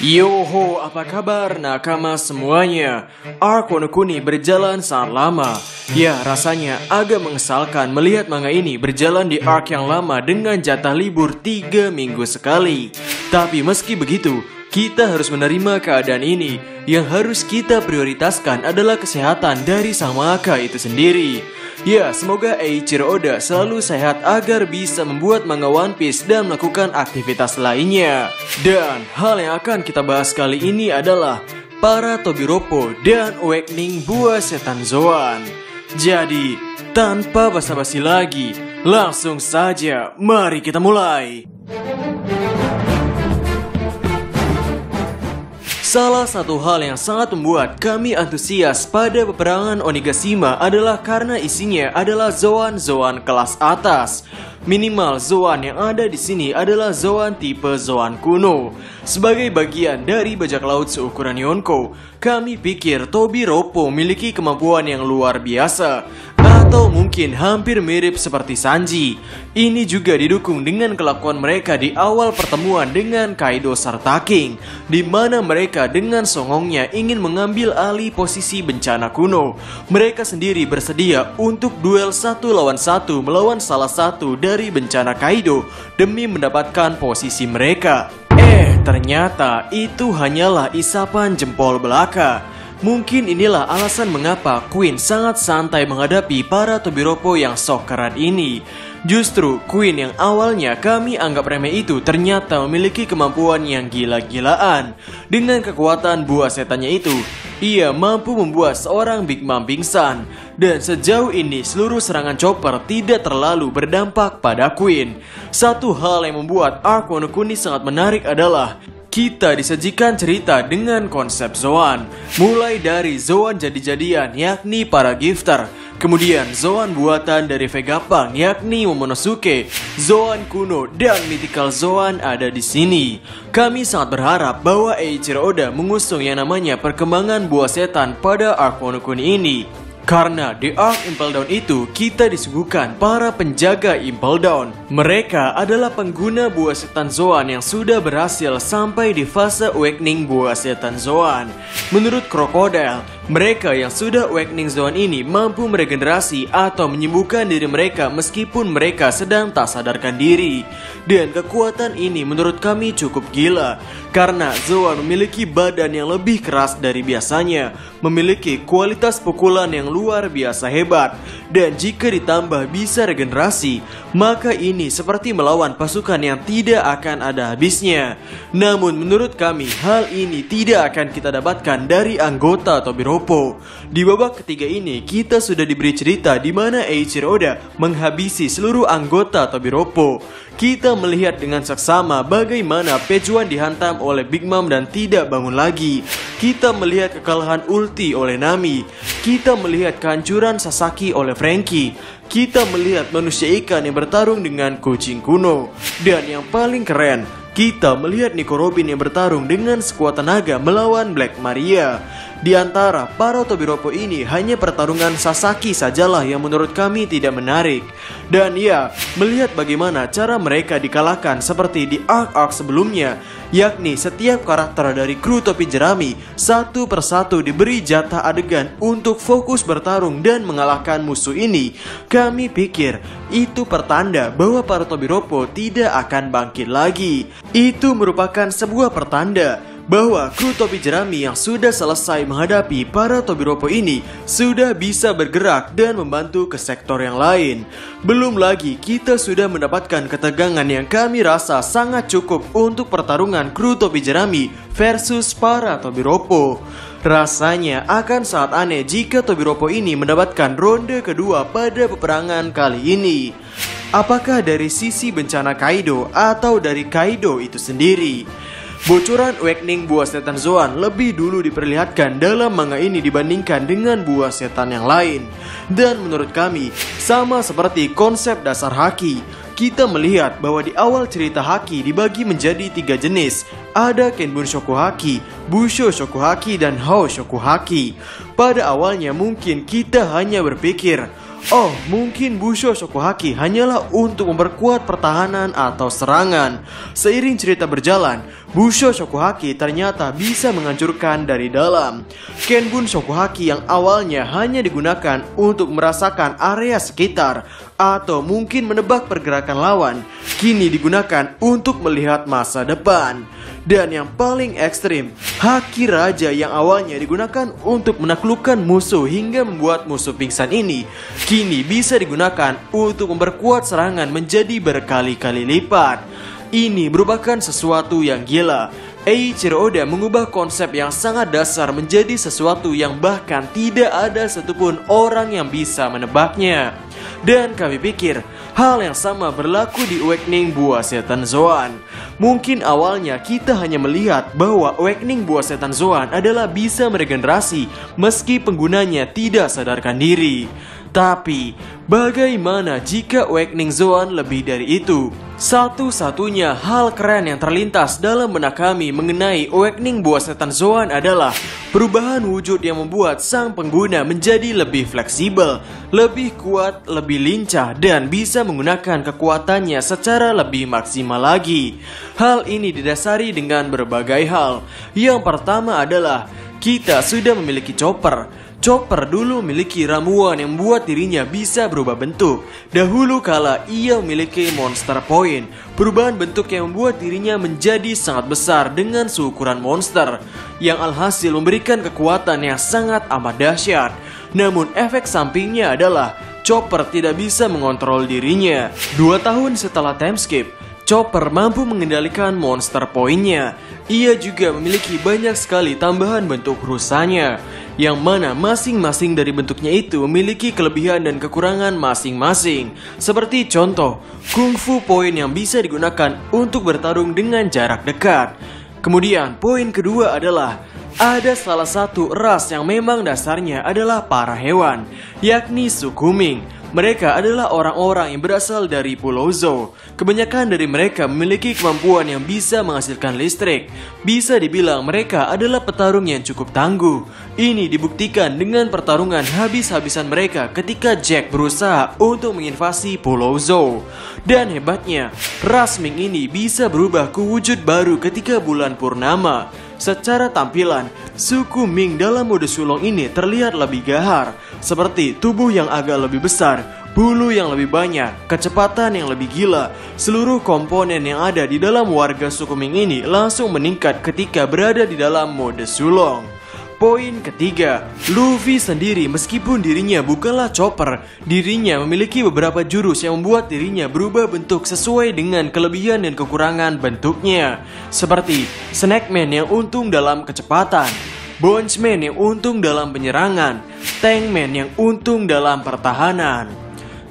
Yoho, apa kabar nakama semuanya? Arc Wano Kuni berjalan sangat lama. Ya, rasanya agak mengesalkan melihat manga ini berjalan di arc yang lama dengan jatah libur 3 minggu sekali. Tapi meski begitu, kita harus menerima keadaan ini. Yang harus kita prioritaskan adalah kesehatan dari sang mangaka itu sendiri. Ya, semoga Eiichiro Oda selalu sehat agar bisa membuat manga One Piece dan melakukan aktivitas lainnya. Dan hal yang akan kita bahas kali ini adalah para Tobiropo dan Awakening Buah Setan Zoan. Jadi, tanpa basa-basi lagi, langsung saja mari kita mulai. Salah satu hal yang sangat membuat kami antusias pada peperangan Onigashima adalah karena isinya adalah Zoan-Zoan kelas atas. Minimal Zoan yang ada di sini adalah Zoan tipe Zoan kuno. Sebagai bagian dari bajak laut seukuran Yonko, kami pikir Tobiropo memiliki kemampuan yang luar biasa. Atau mungkin hampir mirip seperti Sanji. Ini juga didukung dengan kelakuan mereka di awal pertemuan dengan Kaido serta King, di mana mereka dengan songongnya ingin mengambil alih posisi bencana kuno. Mereka sendiri bersedia untuk duel 1 lawan 1 melawan salah satu dari bencana Kaido demi mendapatkan posisi mereka. Ternyata itu hanyalah isapan jempol belaka. Mungkin inilah alasan mengapa Queen sangat santai menghadapi para Tobiropo yang sok keren ini. Justru Queen yang awalnya kami anggap remeh itu ternyata memiliki kemampuan yang gila-gilaan. Dengan kekuatan buah setannya itu, ia mampu membuat seorang Big Mom pingsan. Dan sejauh ini seluruh serangan Chopper tidak terlalu berdampak pada Queen. Satu hal yang membuat Arc Wano Kuni sangat menarik adalah kita disajikan cerita dengan konsep Zoan. Mulai dari Zoan jadi-jadian yakni para gifter, kemudian Zoan buatan dari Vegapunk yakni Momonosuke, Zoan kuno dan mythical Zoan ada di sini. Kami sangat berharap bahwa Eiichiro Oda mengusung yang namanya perkembangan buah setan pada Arc Wano Kuni ini. Karena di Arc Impel Down itu kita disuguhkan para penjaga Impel Down. Mereka adalah pengguna buah setan Zoan yang sudah berhasil sampai di fase Awakening buah setan Zoan. Menurut Crocodile, mereka yang sudah Awakening Zoan ini mampu meregenerasi atau menyembuhkan diri mereka meskipun mereka sedang tak sadarkan diri. Dan kekuatan ini menurut kami cukup gila. Karena Zoan memiliki badan yang lebih keras dari biasanya, memiliki kualitas pukulan yang luar biasa hebat, dan jika ditambah bisa regenerasi, maka ini seperti melawan pasukan yang tidak akan ada habisnya. Namun menurut kami hal ini tidak akan kita dapatkan dari anggota Tobiropo. Di babak ketiga ini kita sudah diberi cerita di mana Eiichiro Oda menghabisi seluruh anggota Tobiropo. Kita melihat dengan saksama bagaimana Pejuan dihantam oleh Big Mom dan tidak bangun lagi. Kita melihat kekalahan ulti oleh Nami. Kita melihat kehancuran Sasaki oleh Franky. Kita melihat manusia ikan yang bertarung dengan kucing kuno. Dan yang paling keren, kita melihat Nico Robin yang bertarung dengan sekuat tenaga melawan Black Maria. Di antara para Tobiropo ini hanya pertarungan Sasaki sajalah yang menurut kami tidak menarik. Dan ya, melihat bagaimana cara mereka dikalahkan seperti di arc-arc sebelumnya, yakni setiap karakter dari kru topi jerami satu persatu diberi jatah adegan untuk fokus bertarung dan mengalahkan musuh ini. Kami pikir itu pertanda bahwa para Tobiropo tidak akan bangkit lagi. Itu merupakan sebuah pertanda bahwa kru topi jerami yang sudah selesai menghadapi para Tobiropo ini sudah bisa bergerak dan membantu ke sektor yang lain. Belum lagi kita sudah mendapatkan ketegangan yang kami rasa sangat cukup untuk pertarungan kru topi jerami versus para Tobiropo. Rasanya akan sangat aneh jika Tobiropo ini mendapatkan ronde kedua pada peperangan kali ini. Apakah dari sisi bencana Kaido atau dari Kaido itu sendiri? Bocoran Awakening buah setan Zoan lebih dulu diperlihatkan dalam manga ini dibandingkan dengan buah setan yang lain. Dan menurut kami, sama seperti konsep dasar Haki, kita melihat bahwa di awal cerita Haki dibagi menjadi 3 jenis. Ada Kenbun Shoku Haki, Busho Shoku Haki, dan Hou Shoku Haki. Pada awalnya mungkin kita hanya berpikir, oh, mungkin Busho Shoku Haki hanyalah untuk memperkuat pertahanan atau serangan. Seiring cerita berjalan, Busho Shokuhaki ternyata bisa menghancurkan dari dalam. Kenbun Shokuhaki yang awalnya hanya digunakan untuk merasakan area sekitar atau mungkin menebak pergerakan lawan, kini digunakan untuk melihat masa depan. Dan yang paling ekstrim, Haki Raja yang awalnya digunakan untuk menaklukkan musuh hingga membuat musuh pingsan ini, kini bisa digunakan untuk memperkuat serangan menjadi berkali-kali lipat. Ini merupakan sesuatu yang gila. Eiichiro Oda mengubah konsep yang sangat dasar menjadi sesuatu yang bahkan tidak ada satupun orang yang bisa menebaknya. Dan kami pikir hal yang sama berlaku di Awakening Buah Setan Zoan. Mungkin awalnya kita hanya melihat bahwa Awakening Buah Setan Zoan adalah bisa meregenerasi meski penggunanya tidak sadarkan diri. Tapi, bagaimana jika Awakening Zoan lebih dari itu? Satu-satunya hal keren yang terlintas dalam benak kami mengenai Awakening Buah Setan Zoan adalah perubahan wujud yang membuat sang pengguna menjadi lebih fleksibel, lebih kuat, lebih lincah, dan bisa menggunakan kekuatannya secara lebih maksimal lagi. Hal ini didasari dengan berbagai hal. Yang pertama adalah kita sudah memiliki chopper. Chopper dulu memiliki ramuan yang membuat dirinya bisa berubah bentuk. Dahulu kala ia memiliki monster point, perubahan bentuk yang membuat dirinya menjadi sangat besar dengan seukuran monster, yang alhasil memberikan kekuatan yang sangat amat dahsyat. Namun efek sampingnya adalah Chopper tidak bisa mengontrol dirinya. 2 tahun setelah time skip, Chopper mampu mengendalikan monster point-nya. Ia juga memiliki banyak sekali tambahan bentuk rusanya, yang mana masing-masing dari bentuknya itu memiliki kelebihan dan kekurangan masing-masing. Seperti contoh, Kung Fu Point yang bisa digunakan untuk bertarung dengan jarak dekat. Kemudian poin kedua adalah ada salah satu ras yang memang dasarnya adalah para hewan, yakni suku Ming. Mereka adalah orang-orang yang berasal dari Pulau Zou. Kebanyakan dari mereka memiliki kemampuan yang bisa menghasilkan listrik. Bisa dibilang mereka adalah petarung yang cukup tangguh. Ini dibuktikan dengan pertarungan habis-habisan mereka ketika Jack berusaha untuk menginvasi Pulau Zou. Dan hebatnya, ras Ming ini bisa berubah ke wujud baru ketika bulan purnama. Secara tampilan, suku Ming dalam mode sulong ini terlihat lebih gahar, seperti tubuh yang agak lebih besar, bulu yang lebih banyak, kecepatan yang lebih gila. Seluruh komponen yang ada di dalam warga suku Ming ini langsung meningkat ketika berada di dalam mode sulong. Poin ketiga, Luffy sendiri meskipun dirinya bukanlah chopper, dirinya memiliki beberapa jurus yang membuat dirinya berubah bentuk sesuai dengan kelebihan dan kekurangan bentuknya. Seperti Snakeman yang untung dalam kecepatan, Bonchman yang untung dalam penyerangan, Tankman yang untung dalam pertahanan.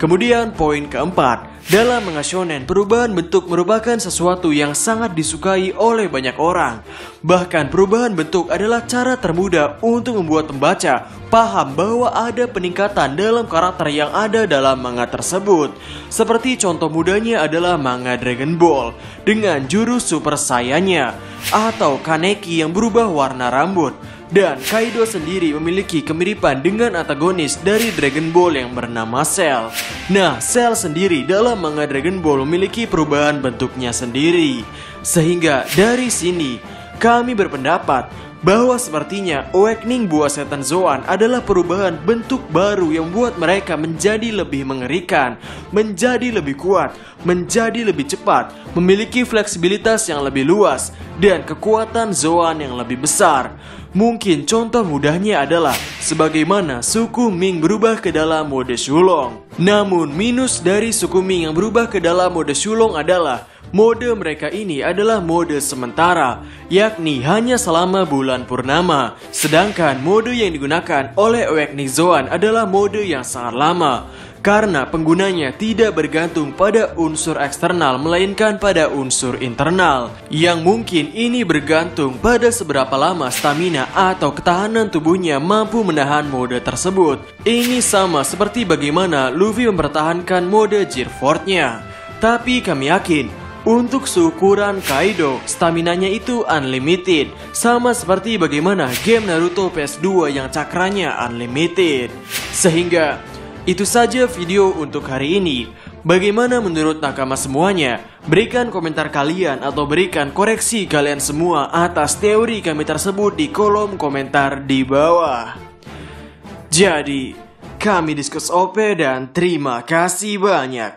Kemudian poin keempat, dalam manga shonen, perubahan bentuk merupakan sesuatu yang sangat disukai oleh banyak orang. Bahkan perubahan bentuk adalah cara termudah untuk membuat pembaca paham bahwa ada peningkatan dalam karakter yang ada dalam manga tersebut. Seperti contoh mudahnya adalah manga Dragon Ball dengan jurus Super Saiyan-nya, atau Kaneki yang berubah warna rambut. Dan Kaido sendiri memiliki kemiripan dengan antagonis dari Dragon Ball yang bernama Cell. Nah, Cell sendiri dalam manga Dragon Ball memiliki perubahan bentuknya sendiri. Sehingga dari sini kami berpendapat bahwa sepertinya Awakening Buah Setan Zoan adalah perubahan bentuk baru yang membuat mereka menjadi lebih mengerikan, menjadi lebih kuat, menjadi lebih cepat, memiliki fleksibilitas yang lebih luas, dan kekuatan Zoan yang lebih besar. Mungkin contoh mudahnya adalah sebagaimana suku Ming berubah ke dalam mode sulong. Namun minus dari suku Ming yang berubah ke dalam mode sulong adalah mode mereka ini adalah mode sementara, yakni hanya selama bulan purnama. Sedangkan mode yang digunakan oleh Awakening Zoan adalah mode yang sangat lama, karena penggunanya tidak bergantung pada unsur eksternal melainkan pada unsur internal, yang mungkin ini bergantung pada seberapa lama stamina atau ketahanan tubuhnya mampu menahan mode tersebut. Ini sama seperti bagaimana Luffy mempertahankan mode Gear Force-nya. Tapi kami yakin untuk seukuran Kaido, staminanya itu unlimited, sama seperti bagaimana game Naruto PS2 yang cakranya unlimited. Sehingga Itu saja video untuk hari ini. Bagaimana menurut nakama semuanya? Berikan komentar kalian atau berikan koreksi kalian semua atas teori kami tersebut di kolom komentar di bawah. Jadi, kami Diskus OP dan terima kasih banyak.